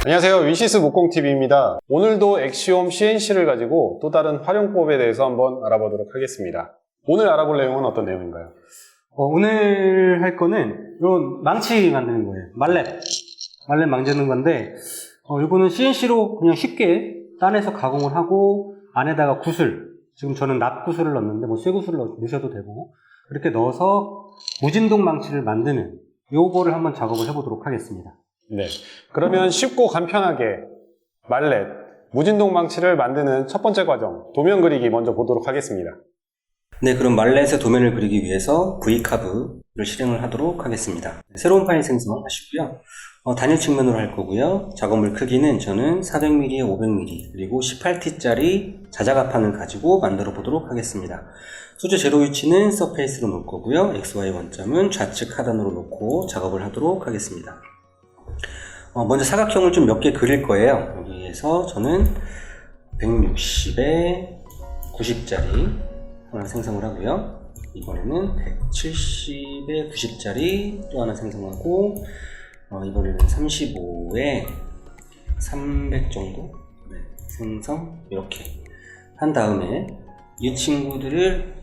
안녕하세요, 윈시스 목공TV입니다. 오늘도 엑시옴 CNC를 가지고 또 다른 활용법에 대해서 한번 알아보도록 하겠습니다. 오늘 알아볼 내용은 어떤 내용인가요? 오늘 할 거는 이런 망치 만드는 거예요. 말렛 만드는 건데 이거는 CNC로 그냥 쉽게 따내서 가공을 하고 안에다가 구슬, 지금 저는 납구슬을 넣었는데 뭐 쇠구슬을 넣으셔도 되고 이렇게 넣어서 무진동 망치를 만드는 요거를 한번 작업을 해보도록 하겠습니다. 네, 그러면 쉽고 간편하게 말렛, 무진동 망치를 만드는 첫 번째 과정, 도면 그리기 먼저 보도록 하겠습니다. 네, 그럼 말렛의 도면을 그리기 위해서 V카브를 실행을 하도록 하겠습니다. 새로운 파일 생성하시고요. 단일 측면으로 할 거고요. 작업물 크기는 저는 400mm에 500mm 그리고 18T짜리 자작합판을 가지고 만들어 보도록 하겠습니다. 소재 제로 위치는 서페이스로 놓을 거고요. XY 원점은 좌측 하단으로 놓고 작업을 하도록 하겠습니다. 먼저 사각형을 좀 몇 개 그릴 거예요. 여기에서 저는 160에 90짜리 하나 생성을 하고요. 이번에는 170에 90짜리 또 하나 생성하고 이번에는 35에 300 정도 생성 이렇게 한 다음에 이 친구들을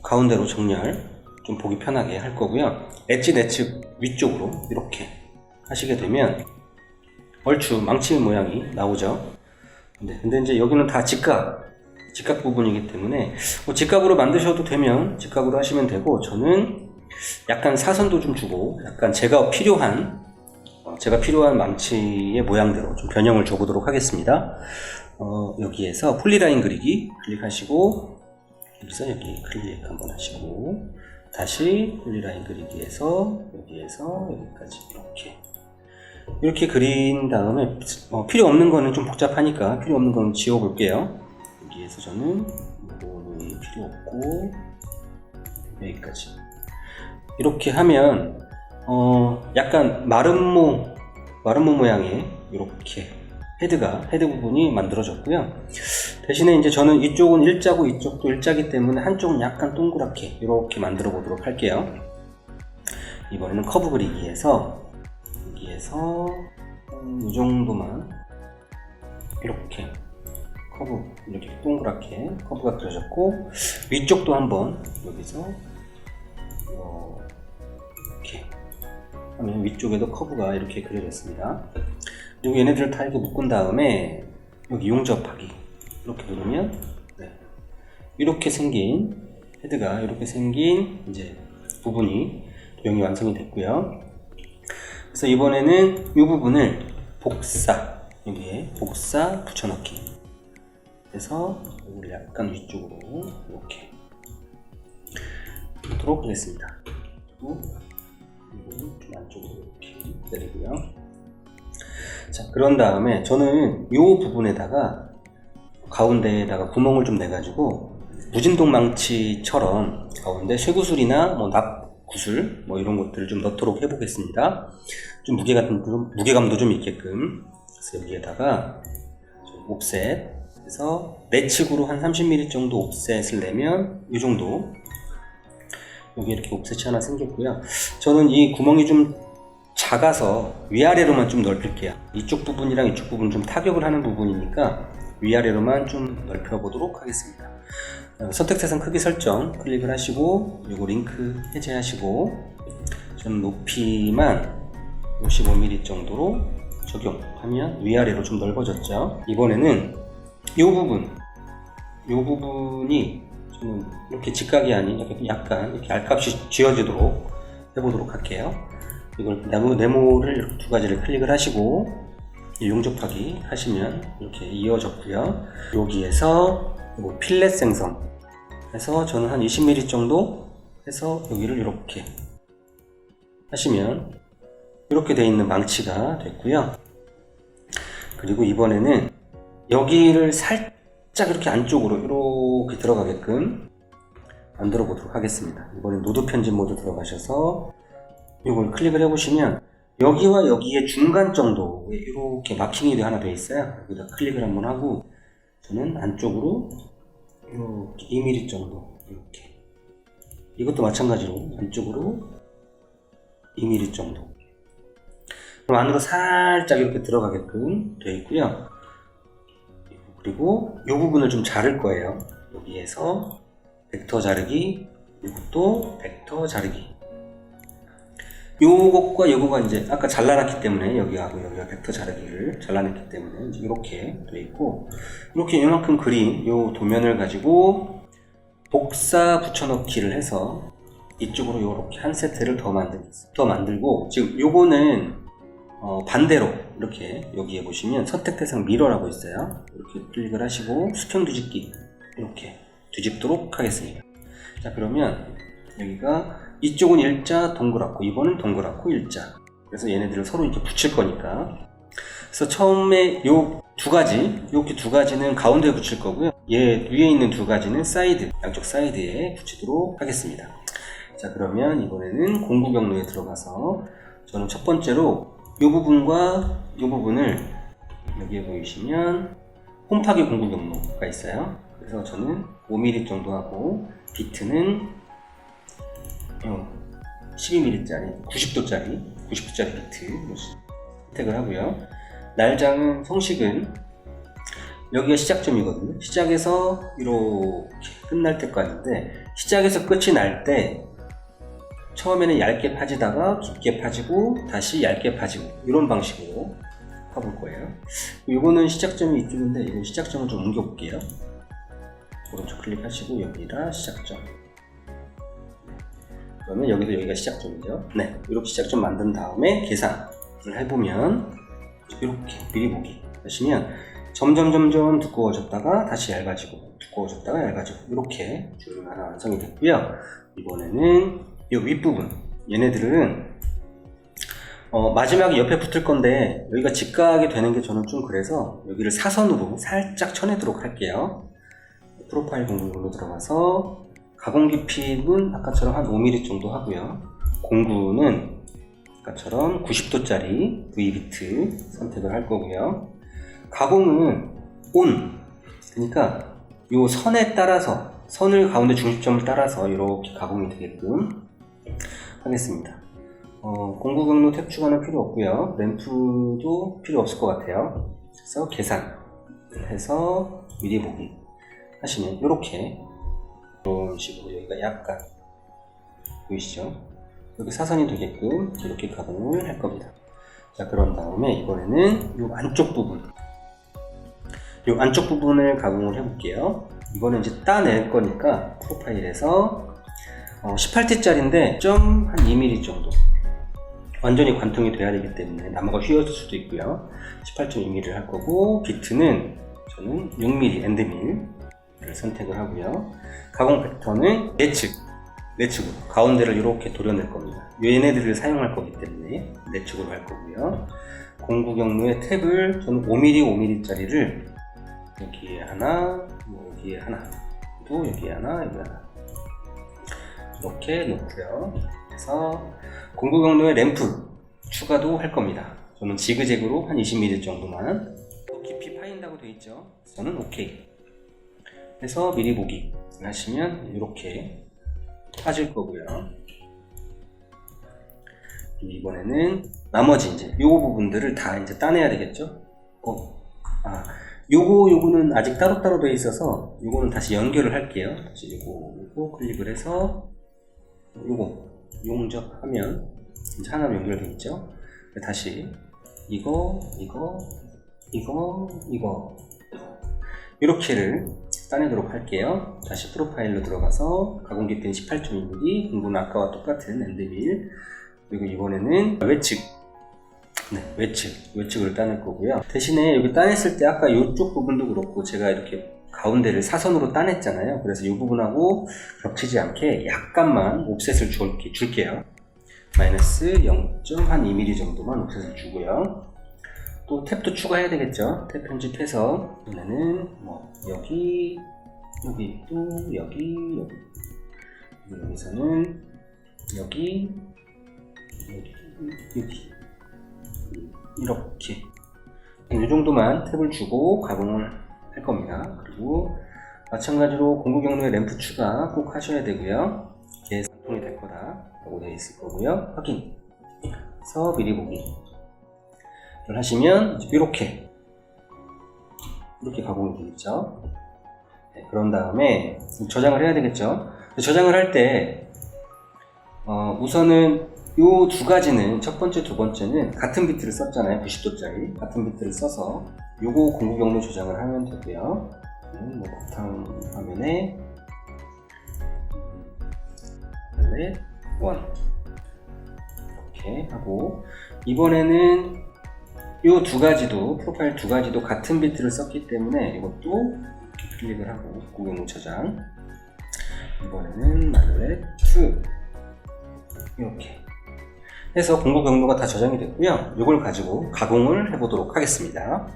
가운데로 정렬 좀 보기 편하게 할 거고요. 엣지 내측 위쪽으로 이렇게 하시게 되면 얼추 망치 모양이 나오죠. 근데 이제 여기는 다 직각 부분이기 때문에 직각으로 만드셔도 되면 직각으로 하시면 되고, 저는 약간 사선도 좀 주고 약간 제가 필요한 망치의 모양대로 좀 변형을 줘보도록 하겠습니다. 여기에서 폴리라인 그리기 클릭하시고 여기서 여기 클릭 한번 하시고 다시 폴리라인 그리기에서 여기에서 여기까지 이렇게 그린 다음에 필요 없는 거는 좀 복잡하니까 필요 없는 거는 지워 볼게요. 여기에서 저는 이거는 필요 없고 여기까지 이렇게 하면 약간 마름모 모양의 이렇게 헤드 부분이 만들어졌고요. 대신에 이제 저는 이쪽은 일자고 이쪽도 일자기 때문에 한쪽은 약간 동그랗게 이렇게 만들어 보도록 할게요. 이번에는 커브 그리기에서 여기에서 이 정도만 이렇게 이렇게 동그랗게 커브가 그려졌고, 위쪽도 한번 여기서 이렇게 하면 위쪽에도 커브가 이렇게 그려졌습니다. 그리고 얘네들을 다 이렇게 묶은 다음에 여기 용접하기 이렇게 누르면 이렇게 생긴 헤드가 이렇게 생긴 이제 부분이 도형이 완성이 됐고요. 그래서 이번에는 이 부분을 여기에 복사 붙여넣기 해서 이걸 약간 위쪽으로 이렇게 놓도록 하겠습니다. 그리고 이거를 좀 안쪽으로 이렇게 내리고요. 자, 그런 다음에 저는 이 부분에다가 가운데에다가 구멍을 좀 내가지고 무진동 망치처럼 가운데 쇠구슬이나 납구슬 이런 것들을 좀 넣도록 해보겠습니다. 좀 무게감도 좀 있게끔. 그래서 여기에다가 옵셋 해서 내측으로 한 30mm 정도 옵셋을 내면 이 정도, 여기 이렇게 옵셋이 하나 생겼고요. 저는 이 구멍이 좀 작아서 위아래로만 좀 넓힐게요. 이쪽 부분이랑 이쪽 부분 좀 타격을 하는 부분이니까 위아래로만 좀 넓혀 보도록 하겠습니다. 선택사선 크기 설정 클릭을 하시고 요거 링크 해제하시고 저는 높이만 55mm 정도로 적용하면 위아래로 좀 넓어졌죠. 이번에는 이 부분이 저는 이렇게 직각이 아닌 약간 이렇게 알값이 쥐어지도록 해보도록 할게요. 이걸 네모를 이렇게 두 가지를 클릭을 하시고 용접하기 하시면 이렇게 이어졌고요. 여기에서 필렛 생성 해서 저는 한 20mm 정도 해서 여기를 이렇게 하시면 이렇게 되어 있는 망치가 됐고요. 그리고 이번에는 여기를 살짝 이렇게 안쪽으로 이렇게 들어가게끔 만들어 보도록 하겠습니다. 이번엔 노드 편집 모드 들어가셔서 이걸 클릭을 해보시면 여기와 여기의 중간 정도에 이렇게 마킹이 하나 되어 있어요. 여기다 클릭을 한번 하고 저는 안쪽으로 이렇게 2mm 정도 이렇게, 이것도 마찬가지로 안쪽으로 2mm 정도 그럼 안으로 살짝 이렇게 들어가게끔 되어 있고요. 그리고 이 부분을 좀 자를 거예요. 여기에서 벡터 자르기, 이것도 벡터 자르기. 요것과 요거가 이제 아까 잘라놨기 때문에 여기하고 여기가 벡터 자르기를 잘라냈기 때문에 이제 이렇게 되어 있고, 이렇게 이만큼 그린 요 도면을 가지고 복사 붙여넣기를 해서 이쪽으로 이렇게 한 세트를 더 만들고, 지금 요거는 반대로 이렇게 여기에 보시면 선택 대상 미러라고 있어요. 이렇게 클릭을 하시고 수평 뒤집기 이렇게 뒤집도록 하겠습니다. 자, 그러면 여기가 이쪽은 일자 동그랗고 이번은 동그랗고 일자, 그래서 얘네들을 서로 이렇게 붙일 거니까, 그래서 처음에 요 두 가지, 이렇게 두 가지는 가운데에 붙일 거고요, 얘 위에 있는 두 가지는 사이드, 양쪽 사이드에 붙이도록 하겠습니다. 자, 그러면 이번에는 공구 경로에 들어가서 저는 첫 번째로 이 부분과 이 부분을, 여기에 보이시면 홈파기 공구 경로가 있어요. 그래서 저는 5mm 정도 하고, 비트는 12mm짜리 90도짜리 비트 선택을 하고요. 날장은 성식은 여기가 시작점이거든요. 시작에서 이렇게 끝날 때까지인데, 시작에서 끝이 날 때 처음에는 얇게 파지다가 깊게 파지고 다시 얇게 파지고 이런 방식으로 파볼 거예요. 이거는 시작점이 이쪽인데, 이건 시작점을 좀 옮겨 볼게요. 오른쪽 클릭하시고 여기다 시작점, 그러면 여기도 여기가 시작점이죠. 네, 이렇게 시작점 만든 다음에 계산을 해보면 이렇게 미리 보기 하시면 점점 두꺼워졌다가 다시 얇아지고 두꺼워졌다가 얇아지고 이렇게 줄이 하나 완성이 됐고요. 이번에는 이 윗부분, 얘네들은 마지막에 옆에 붙을 건데 여기가 직각이 되는 게 저는 좀 그래서 여기를 사선으로 살짝 쳐내도록 할게요. 프로파일 공구로 들어가서 가공 깊이는 아까처럼 한 5mm 정도 하고요. 공구는 아까처럼 90도짜리 V비트 선택을 할 거고요. 가공은 ON, 그러니까 이 선에 따라서, 선을 가운데 중심점을 따라서 이렇게 가공이 되게끔 하겠습니다. 공구 경로 탭 추가는 필요 없고요. 램프도 필요 없을 것 같아요. 그래서 계산해서 미리 보기 하시면 이렇게, 이런 식으로 여기가 약간 보이시죠? 여기 사선이 되게끔 이렇게 가공을 할 겁니다. 자, 그런 다음에 이번에는 이 안쪽 부분을 가공을 해볼게요. 이거는 이제 따낼 거니까 프로파일에서 18T짜리인데 좀 한 2mm 정도, 완전히 관통이 돼야 되기 때문에 나무가 휘어질 수도 있고요. 18.2mm를 할 거고, 비트는 저는 6mm 엔드밀을 선택을 하고요. 가공 벡터는 내측으로 가운데를 이렇게 도려낼 겁니다. 얘네들을 사용할 거기 때문에 내측으로 할 거고요. 공구 경로의 탭을 저는 5mm짜리를 여기에 하나, 여기에 하나, 또 여기에 하나, 여기 하나 이렇게 놓고요. 그래서 공구 경로의 램프 추가도 할 겁니다. 저는 지그재그로 한 20mm 정도만, 깊이 파인다고 되어 있죠. 저는 OK 해서 미리 보기 하시면 이렇게 파질 거고요. 이번에는 나머지 이제 요 부분들을 다 이제 따내야 되겠죠. 요거는 아직 따로따로 되어 있어서 요거는 다시 연결을 할게요. 다시 요거 클릭을 해서 요거 용접하면 이제 하나로 연결되어 있죠. 다시 이거 이렇게를 따내도록 할게요. 다시 프로파일로 들어가서 가공 깊이는 18.2mm, 공구는 아까와 똑같은 엔드밀, 그리고 이번에는 외측을 따낼 거고요. 대신에 여기 따냈을 때 아까 이쪽 부분도 그렇고 제가 이렇게 가운데를 사선으로 따냈잖아요. 그래서 이 부분하고 겹치지 않게 약간만 옵셋을 줄게요. 마이너스 0.2mm 정도만 옵셋을 주고요. 또 탭도 추가해야 되겠죠. 탭 편집해서 이번에는 여기 또 여기서는 여기 이렇게 이 정도만 탭을 주고 가공을 할 겁니다. 그리고 마찬가지로 공구 경로의 램프 추가 꼭 하셔야 되고요. 계산통이 될 거다 라고 되어 있을 거고요. 확인 해서 미리 보기 하시면 이렇게 가공이 되겠죠. 네, 그런 다음에 저장을 해야 되겠죠. 저장을 할 때 우선은 요 두 가지는 첫 번째, 두 번째는 같은 비트를 썼잖아요. 90도짜리 같은 비트를 써서 요거 공구 경로 저장을 하면 되고요. 뭐 바탕화면에 원래 1 이렇게 하고, 이번에는 요 두 가지도 프로파일 두 가지도 같은 비트를 썼기 때문에 이것도 클릭을 하고 공구 저장. 이번에는 말렛 2 이렇게 해서 공구 경로가 다 저장이 됐고요. 이걸 가지고 가공을 해보도록 하겠습니다.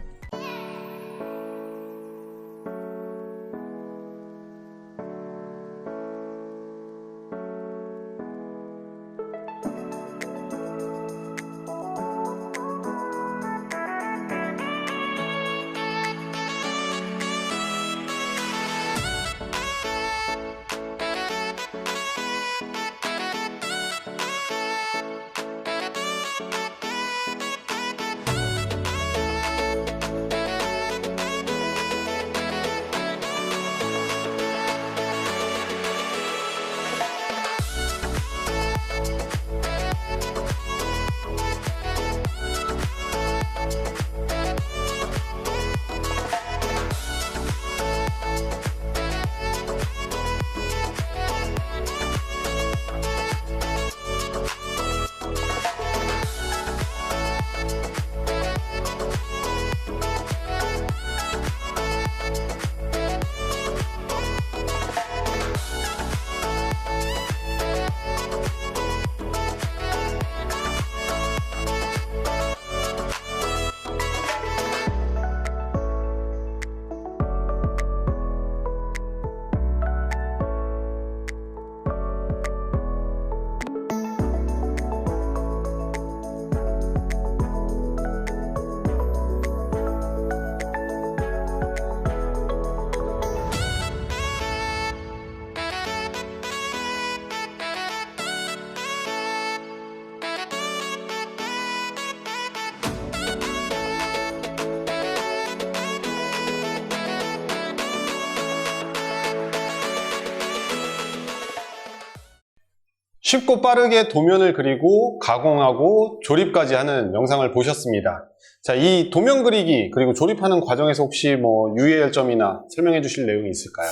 쉽고 빠르게 도면을 그리고 가공하고 조립까지 하는 영상을 보셨습니다. 자, 이 도면 그리기 그리고 조립하는 과정에서 혹시 뭐 유의할 점이나 설명해 주실 내용이 있을까요?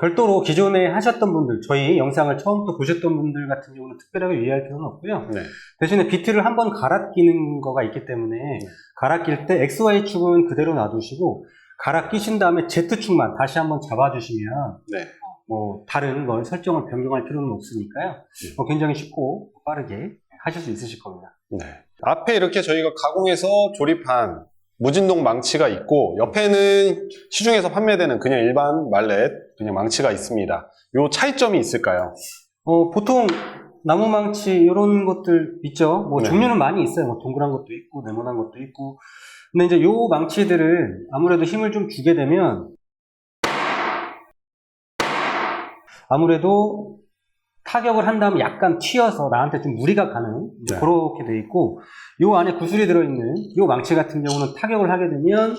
별도로 기존에 하셨던 분들, 저희 영상을 처음부터 보셨던 분들 같은 경우는 특별하게 유의할 필요는 없고요. 네. 대신에 비트를 한번 갈아 끼는 거가 있기 때문에 갈아 낄 때 XY축은 그대로 놔두시고 갈아 끼신 다음에 Z축만 다시 한번 잡아주시면 네. 뭐 다른 걸 설정을 변경할 필요는 없으니까요. 굉장히 쉽고 빠르게 하실 수 있으실 겁니다. 네. 앞에 이렇게 저희가 가공해서 조립한 무진동 망치가 있고, 옆에는 시중에서 판매되는 그냥 일반 말렛 그냥 망치가 있습니다. 요 차이점이 있을까요? 보통 나무망치 이런 것들 있죠. 뭐 네. 종류는 많이 있어요. 뭐 동그란 것도 있고 네모난 것도 있고. 근데 이제 요 망치들은 아무래도 힘을 좀 주게 되면 아무래도 타격을 한 다음에 약간 튀어서 나한테 좀 무리가 가는 네. 그렇게 돼 있고, 요 안에 구슬이 들어있는 요 망치 같은 경우는 타격을 하게 되면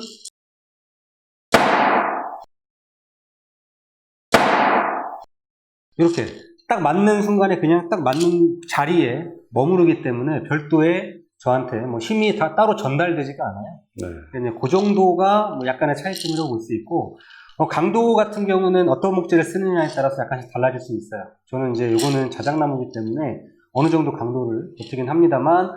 이렇게 딱 맞는 순간에 그냥 딱 맞는 자리에 머무르기 때문에 별도의 저한테 뭐 힘이 다 따로 전달되지가 않아요. 네. 그냥 그 정도가 뭐 약간의 차이점이라고 볼 수 있고, 강도 같은 경우는 어떤 목재를 쓰느냐에 따라서 약간씩 달라질 수 있어요. 저는 이제 이거는 자작나무이기 때문에 어느 정도 강도를 버티긴 합니다만,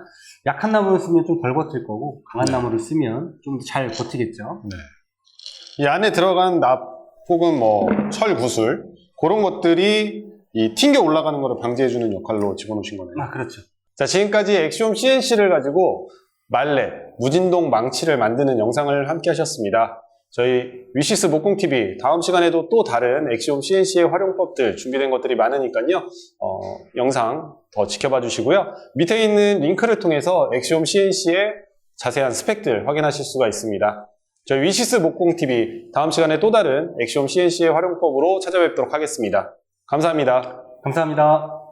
약한 나무를 쓰면 좀 덜 버틸 거고 강한 나무를 쓰면 좀 잘 버티겠죠. 네. 이 안에 들어간 납 혹은 뭐 철 구슬 그런 것들이 이 튕겨 올라가는 것을 방지해주는 역할로 집어넣으신 거네요. 그렇죠. 자, 지금까지 엑시옴 CNC를 가지고 말렛, 무진동 망치를 만드는 영상을 함께 하셨습니다. 저희 위시스 목공TV 다음 시간에도 또 다른 엑시옴 CNC의 활용법들 준비된 것들이 많으니까요. 영상 더 지켜봐 주시고요. 밑에 있는 링크를 통해서 엑시옴 CNC의 자세한 스펙들 확인하실 수가 있습니다. 저희 위시스 목공TV 다음 시간에 또 다른 엑시옴 CNC의 활용법으로 찾아뵙도록 하겠습니다. 감사합니다. 감사합니다.